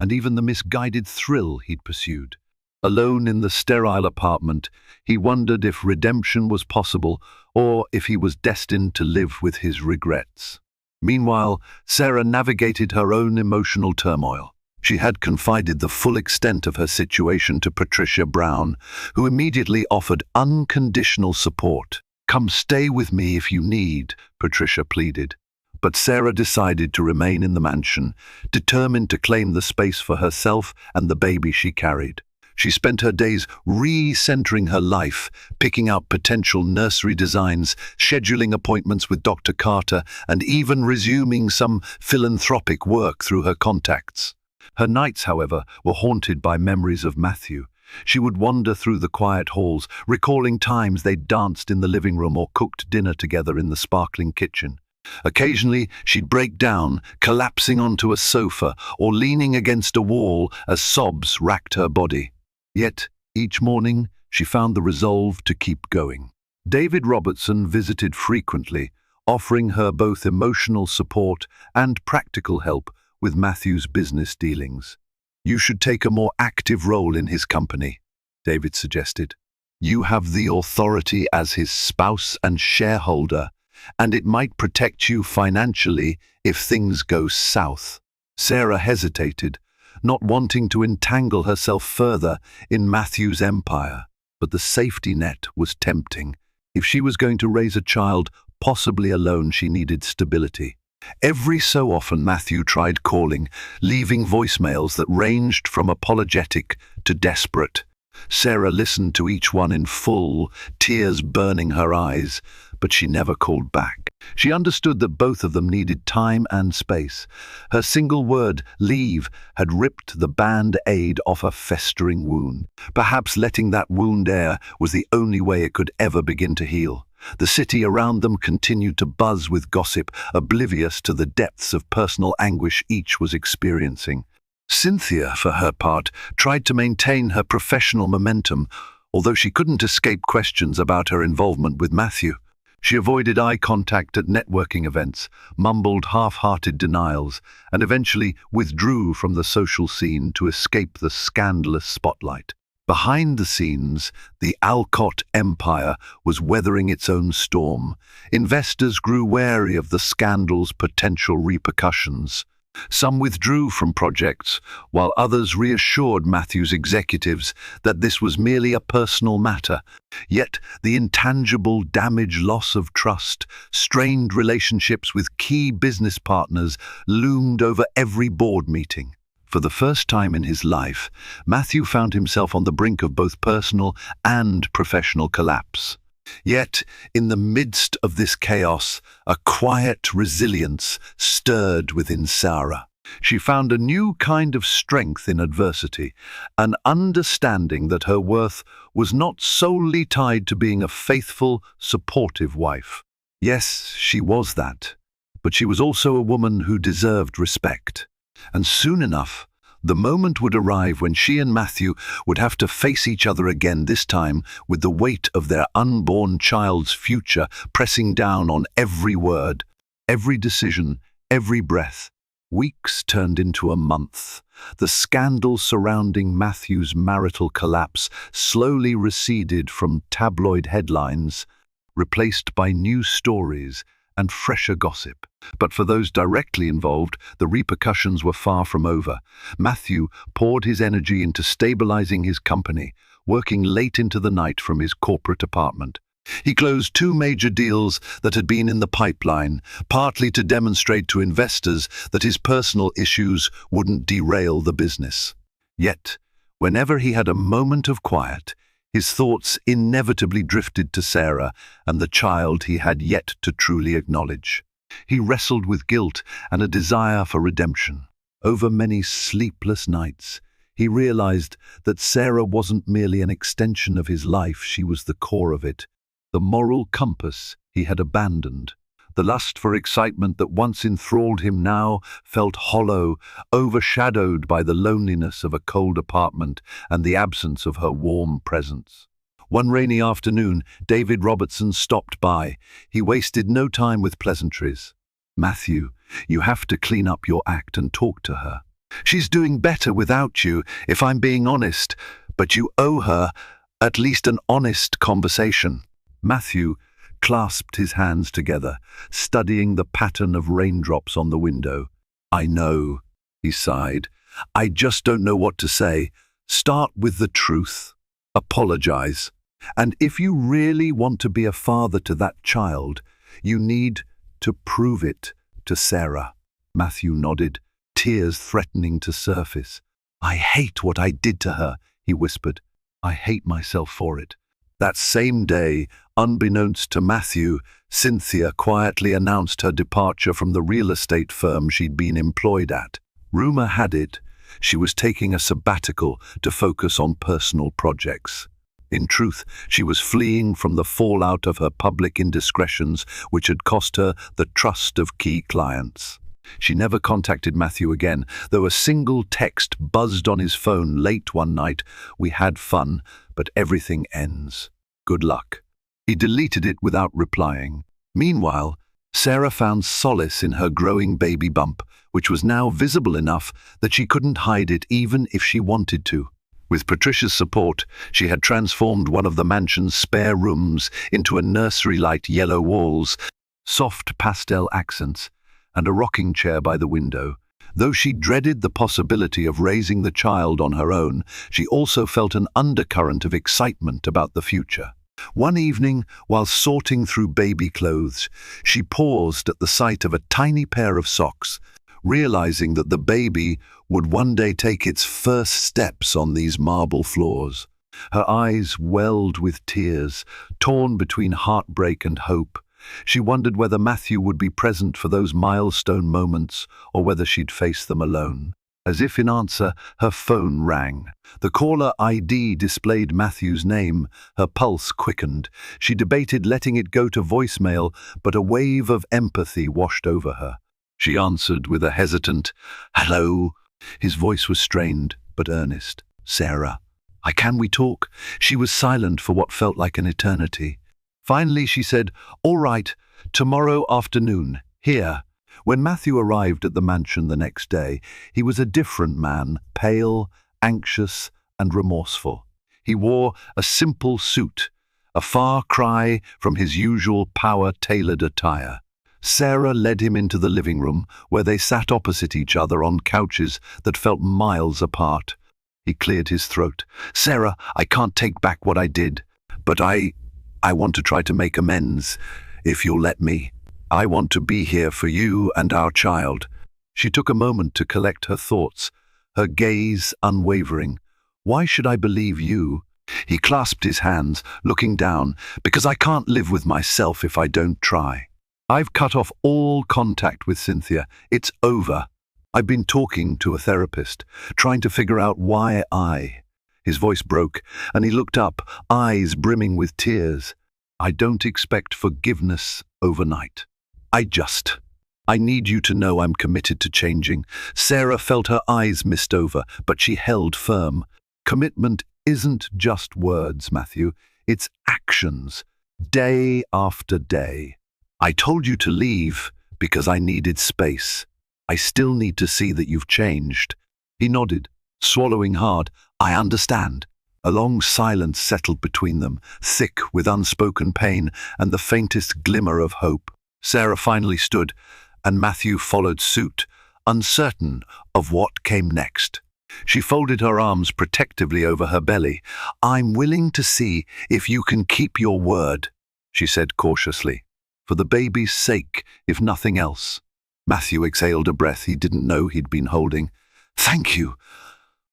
and even the misguided thrill he'd pursued. Alone in the sterile apartment, he wondered if redemption was possible or if he was destined to live with his regrets. Meanwhile, Sarah navigated her own emotional turmoil. She had confided the full extent of her situation to Patricia Brown, who immediately offered unconditional support. "Come stay with me if you need," Patricia pleaded. But Sarah decided to remain in the mansion, determined to claim the space for herself and the baby she carried. She spent her days re-centering her life, picking out potential nursery designs, scheduling appointments with Dr. Carter, and even resuming some philanthropic work through her contacts. Her nights, however, were haunted by memories of Matthew. She would wander through the quiet halls, recalling times they'd danced in the living room or cooked dinner together in the sparkling kitchen. Occasionally, she'd break down, collapsing onto a sofa or leaning against a wall as sobs racked her body. Yet, each morning, she found the resolve to keep going. David Robertson visited frequently, offering her both emotional support and practical help with Matthew's business dealings. "You should take a more active role in his company," David suggested. "You have the authority as his spouse and shareholder, and it might protect you financially if things go south." Sarah hesitated, not wanting to entangle herself further in Matthew's empire. But the safety net was tempting. If she was going to raise a child, possibly alone, she needed stability. Every so often Matthew tried calling, leaving voicemails that ranged from apologetic to desperate. Sarah listened to each one in full, tears burning her eyes, but she never called back. She understood that both of them needed time and space. Her single word, leave, had ripped the band-aid off a festering wound. Perhaps letting that wound air was the only way it could ever begin to heal. The city around them continued to buzz with gossip, oblivious to the depths of personal anguish each was experiencing. Cynthia, for her part, tried to maintain her professional momentum, although she couldn't escape questions about her involvement with Matthew. She avoided eye contact at networking events, mumbled half-hearted denials, and eventually withdrew from the social scene to escape the scandalous spotlight. Behind the scenes, the Alcott empire was weathering its own storm. Investors grew wary of the scandal's potential repercussions. Some withdrew from projects, while others reassured Matthew's executives that this was merely a personal matter. Yet the intangible loss of trust, strained relationships with key business partners loomed over every board meeting. For the first time in his life, Matthew found himself on the brink of both personal and professional collapse. Yet, in the midst of this chaos, a quiet resilience stirred within Sarah. She found a new kind of strength in adversity, an understanding that her worth was not solely tied to being a faithful, supportive wife. Yes, she was that, but she was also a woman who deserved respect. And soon enough, the moment would arrive when she and Matthew would have to face each other again, this time with the weight of their unborn child's future pressing down on every word, every decision, every breath. Weeks turned into a month. The scandal surrounding Matthew's marital collapse slowly receded from tabloid headlines, replaced by new stories and fresher gossip. But for those directly involved, the repercussions were far from over. Matthew poured his energy into stabilizing his company, working late into the night from his corporate apartment. He closed 2 major deals that had been in the pipeline, partly to demonstrate to investors that his personal issues wouldn't derail the business. Yet, whenever he had a moment of quiet, his thoughts inevitably drifted to Sarah and the child he had yet to truly acknowledge. He wrestled with guilt and a desire for redemption. Over many sleepless nights, he realized that Sarah wasn't merely an extension of his life, she was the core of it, the moral compass he had abandoned. The lust for excitement that once enthralled him now felt hollow, overshadowed by the loneliness of a cold apartment and the absence of her warm presence. One rainy afternoon, David Robertson stopped by. He wasted no time with pleasantries. "Matthew, you have to clean up your act and talk to her. She's doing better without you, if I'm being honest, but you owe her at least an honest conversation." Matthew clasped his hands together, studying the pattern of raindrops on the window. "I know," he sighed. "I just don't know what to say. Start with the truth. Apologize. And if you really want to be a father to that child, you need to prove it to Sarah." Matthew nodded, tears threatening to surface. "I hate what I did to her," he whispered. "I hate myself for it." That same day, unbeknownst to Matthew, Cynthia quietly announced her departure from the real estate firm she'd been employed at. Rumor had it she was taking a sabbatical to focus on personal projects. In truth, she was fleeing from the fallout of her public indiscretions, which had cost her the trust of key clients. She never contacted Matthew again, though a single text buzzed on his phone late one night. "We had fun, but everything ends. Good luck." He deleted it without replying. Meanwhile, Sarah found solace in her growing baby bump, which was now visible enough that she couldn't hide it even if she wanted to. With Patricia's support, she had transformed one of the mansion's spare rooms into a nursery-light yellow walls, soft pastel accents, and a rocking chair by the window. Though she dreaded the possibility of raising the child on her own, she also felt an undercurrent of excitement about the future. One evening, while sorting through baby clothes, she paused at the sight of a tiny pair of socks, realizing that the baby would one day take its first steps on these marble floors. Her eyes welled with tears, torn between heartbreak and hope. She wondered whether Matthew would be present for those milestone moments or whether she'd face them alone. As if in answer, her phone rang. The caller ID displayed Matthew's name. Her pulse quickened. She debated letting it go to voicemail, but a wave of empathy washed over her. She answered with a hesitant, "Hello." His voice was strained, but earnest. "Sarah, can we talk?" She was silent for what felt like an eternity. Finally, she said, "All right, tomorrow afternoon, here." When Matthew arrived at the mansion the next day, he was a different man, pale, anxious, and remorseful. He wore a simple suit, a far cry from his usual power-tailored attire. Sarah led him into the living room, where they sat opposite each other on couches that felt miles apart. He cleared his throat. "Sarah, I can't take back what I did, but I want to try to make amends, if you'll let me. I want to be here for you and our child." She took a moment to collect her thoughts, her gaze unwavering. "Why should I believe you?" He clasped his hands, looking down. "Because I can't live with myself if I don't try. I've cut off all contact with Cynthia. It's over. I've been talking to a therapist, trying to figure out why I..." His voice broke, and he looked up, eyes brimming with tears. "I don't expect forgiveness overnight. I need you to know I'm committed to changing." Sarah felt her eyes mist over, but she held firm. "Commitment isn't just words, Matthew. It's actions, day after day. I told you to leave because I needed space. I still need to see that you've changed." He nodded, swallowing hard. "I understand." A long silence settled between them, thick with unspoken pain and the faintest glimmer of hope. Sarah finally stood, and Matthew followed suit, uncertain of what came next. She folded her arms protectively over her belly. "I'm willing to see if you can keep your word," she said cautiously. "For the baby's sake, if nothing else." Matthew exhaled a breath he didn't know he'd been holding. "Thank you.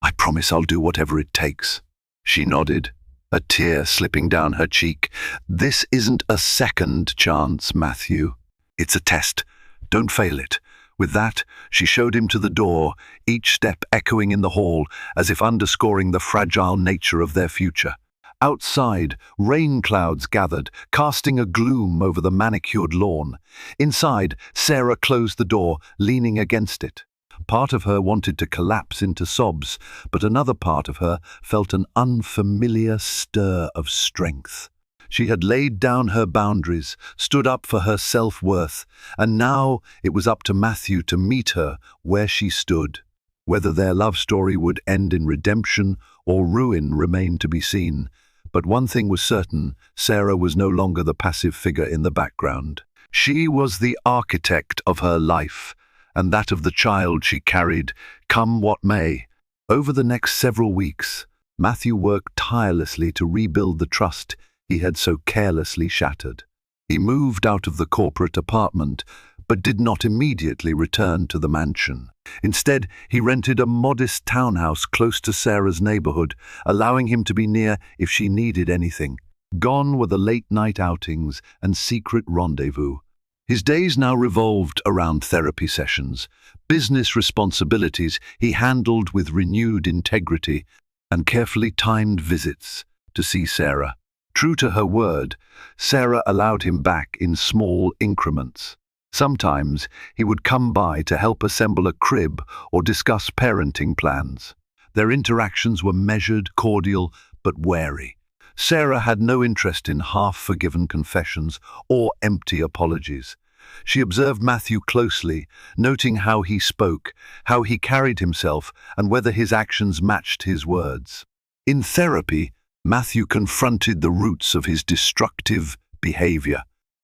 I promise I'll do whatever it takes." She nodded, a tear slipping down her cheek. "This isn't a second chance, Matthew. It's a test. Don't fail it." With that, she showed him to the door, each step echoing in the hall, as if underscoring the fragile nature of their future. Outside, rain clouds gathered, casting a gloom over the manicured lawn. Inside, Sarah closed the door, leaning against it. Part of her wanted to collapse into sobs, but another part of her felt an unfamiliar stir of strength. She had laid down her boundaries, stood up for her self-worth, and now it was up to Matthew to meet her where she stood. Whether their love story would end in redemption or ruin remained to be seen. But one thing was certain: Sarah was no longer the passive figure in the background. She was the architect of her life, and that of the child she carried, come what may. Over the next several weeks, Matthew worked tirelessly to rebuild the trust he had so carelessly shattered. He moved out of the corporate apartment, but did not immediately return to the mansion. Instead, he rented a modest townhouse close to Sarah's neighborhood, allowing him to be near if she needed anything. Gone were the late-night outings and secret rendezvous. His days now revolved around therapy sessions. Business responsibilities he handled with renewed integrity, and carefully timed visits to see Sarah. True to her word, Sarah allowed him back in small increments. Sometimes he would come by to help assemble a crib or discuss parenting plans. Their interactions were measured, cordial, but wary. Sarah had no interest in half-forgiven confessions or empty apologies. She observed Matthew closely, noting how he spoke, how he carried himself, and whether his actions matched his words. In therapy, Matthew confronted the roots of his destructive behavior.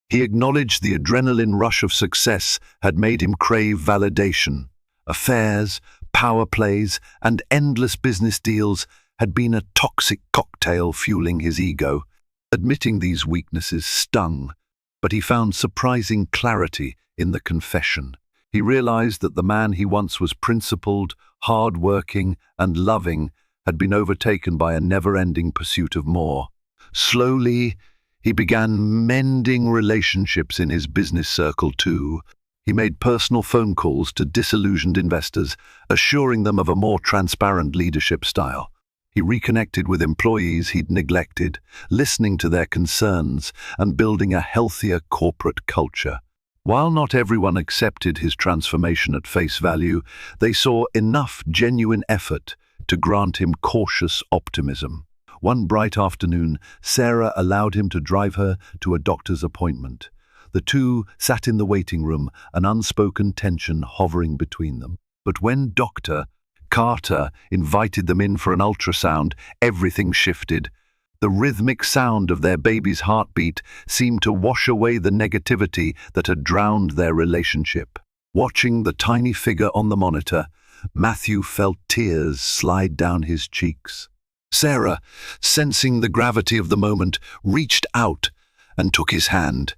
He acknowledged the adrenaline rush of success had made him crave validation. Affairs, power plays, and endless business deals had been a toxic cocktail fueling his ego. Admitting these weaknesses stung, but he found surprising clarity in the confession. He realized that the man he once was principled, hard-working, and loving had been overtaken by a never-ending pursuit of more. Slowly, he began mending relationships in his business circle too. He made personal phone calls to disillusioned investors, assuring them of a more transparent leadership style. He reconnected with employees he'd neglected, listening to their concerns and building a healthier corporate culture. While not everyone accepted his transformation at face value, they saw enough genuine effort to grant him cautious optimism. One bright afternoon, Sarah allowed him to drive her to a doctor's appointment. The two sat in the waiting room, an unspoken tension hovering between them. But when Dr. Carter invited them in for an ultrasound, everything shifted. The rhythmic sound of their baby's heartbeat seemed to wash away the negativity that had drowned their relationship. Watching the tiny figure on the monitor, Matthew felt tears slide down his cheeks. Sarah, sensing the gravity of the moment, reached out and took his hand.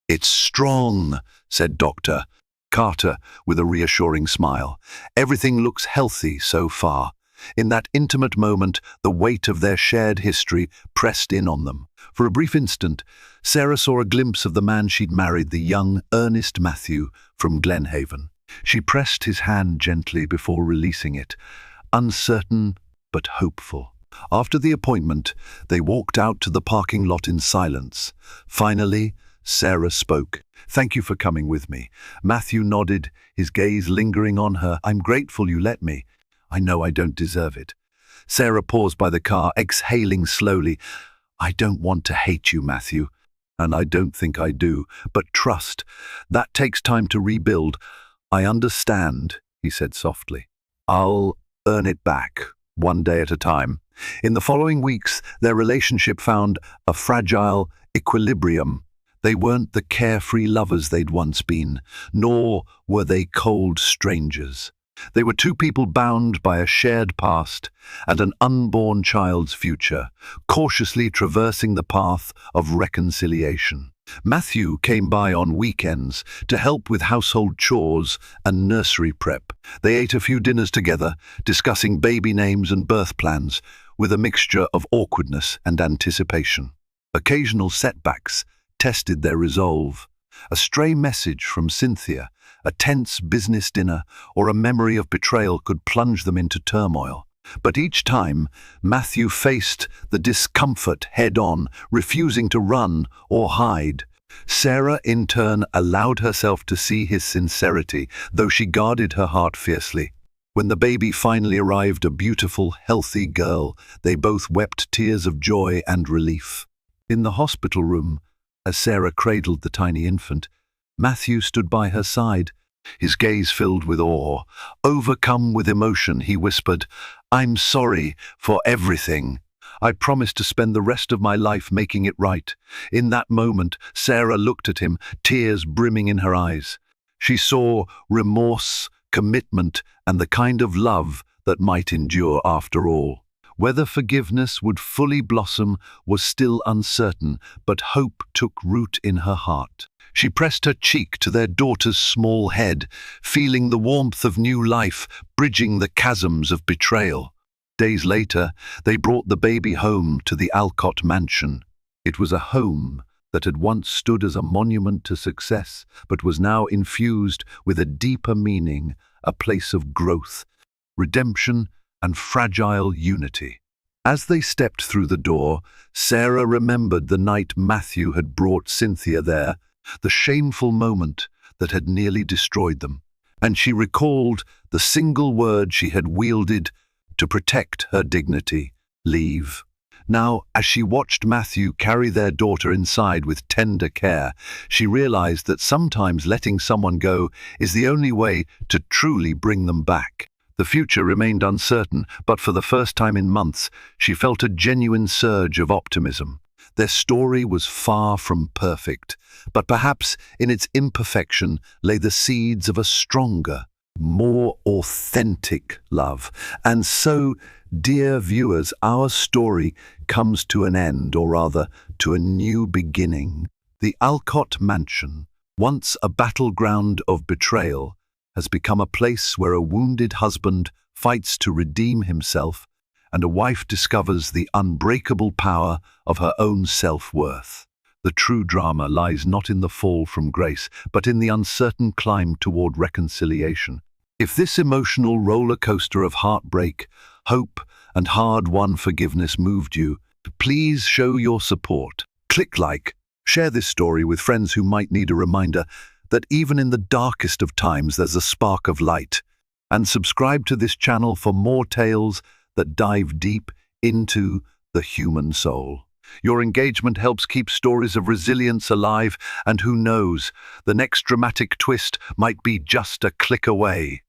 "It's strong," said Dr. Carter with a reassuring smile. "Everything looks healthy so far." In that intimate moment, the weight of their shared history pressed in on them. For a brief instant, Sarah saw a glimpse of the man she'd married, the young, earnest Matthew from Glenhaven. She pressed his hand gently before releasing it, uncertain but hopeful. After the appointment, they walked out to the parking lot in silence. Finally, Sarah spoke. "Thank you for coming with me." Matthew nodded, his gaze lingering on her. "I'm grateful you let me. I know I don't deserve it." Sarah paused by the car, exhaling slowly. "I don't want to hate you, Matthew, and I don't think I do. But trust, that takes time to rebuild." "I understand," he said softly. "I'll earn it back, one day at a time." In the following weeks, their relationship found a fragile equilibrium. They weren't the carefree lovers they'd once been, nor were they cold strangers. They were two people bound by a shared past and an unborn child's future, cautiously traversing the path of reconciliation. Matthew came by on weekends to help with household chores and nursery prep. They ate a few dinners together, discussing baby names and birth plans, with a mixture of awkwardness and anticipation. Occasional setbacks tested their resolve. A stray message from Cynthia, a tense business dinner, or a memory of betrayal could plunge them into turmoil. But each time, Matthew faced the discomfort head-on, refusing to run or hide. Sarah, in turn, allowed herself to see his sincerity, though she guarded her heart fiercely. When the baby finally arrived, a beautiful, healthy girl, they both wept tears of joy and relief. In the hospital room, as Sarah cradled the tiny infant, Matthew stood by her side, his gaze filled with awe. Overcome with emotion, he whispered, "I'm sorry for everything. I promise to spend the rest of my life making it right." In that moment, Sarah looked at him, tears brimming in her eyes. She saw remorse, commitment, and the kind of love that might endure after all. Whether forgiveness would fully blossom was still uncertain, but hope took root in her heart. She pressed her cheek to their daughter's small head, feeling the warmth of new life, bridging the chasms of betrayal. Days later, they brought the baby home to the Alcott mansion. It was a home that had once stood as a monument to success, but was now infused with a deeper meaning, a place of growth, redemption, and fragile unity. As they stepped through the door, Sarah remembered the night Matthew had brought Cynthia there, the shameful moment that had nearly destroyed them, and she recalled the single word she had wielded to protect her dignity: leave. Now, as she watched Matthew carry their daughter inside with tender care, she realized that sometimes letting someone go is the only way to truly bring them back. The future remained uncertain, but for the first time in months, she felt a genuine surge of optimism. Their story was far from perfect, but perhaps in its imperfection lay the seeds of a stronger, more authentic love. And so, dear viewers, our story comes to an end, or rather, to a new beginning. The Alcott Mansion, once a battleground of betrayal, has become a place where a wounded husband fights to redeem himself and a wife discovers the unbreakable power of her own self-worth. The true drama lies not in the fall from grace, but in the uncertain climb toward reconciliation. If this emotional roller coaster of heartbreak, hope, and hard-won forgiveness moved you, please show your support. Click like, share this story with friends who might need a reminder that even in the darkest of times there's a spark of light. And subscribe to this channel for more tales that dive deep into the human soul. Your engagement helps keep stories of resilience alive, and who knows, the next dramatic twist might be just a click away.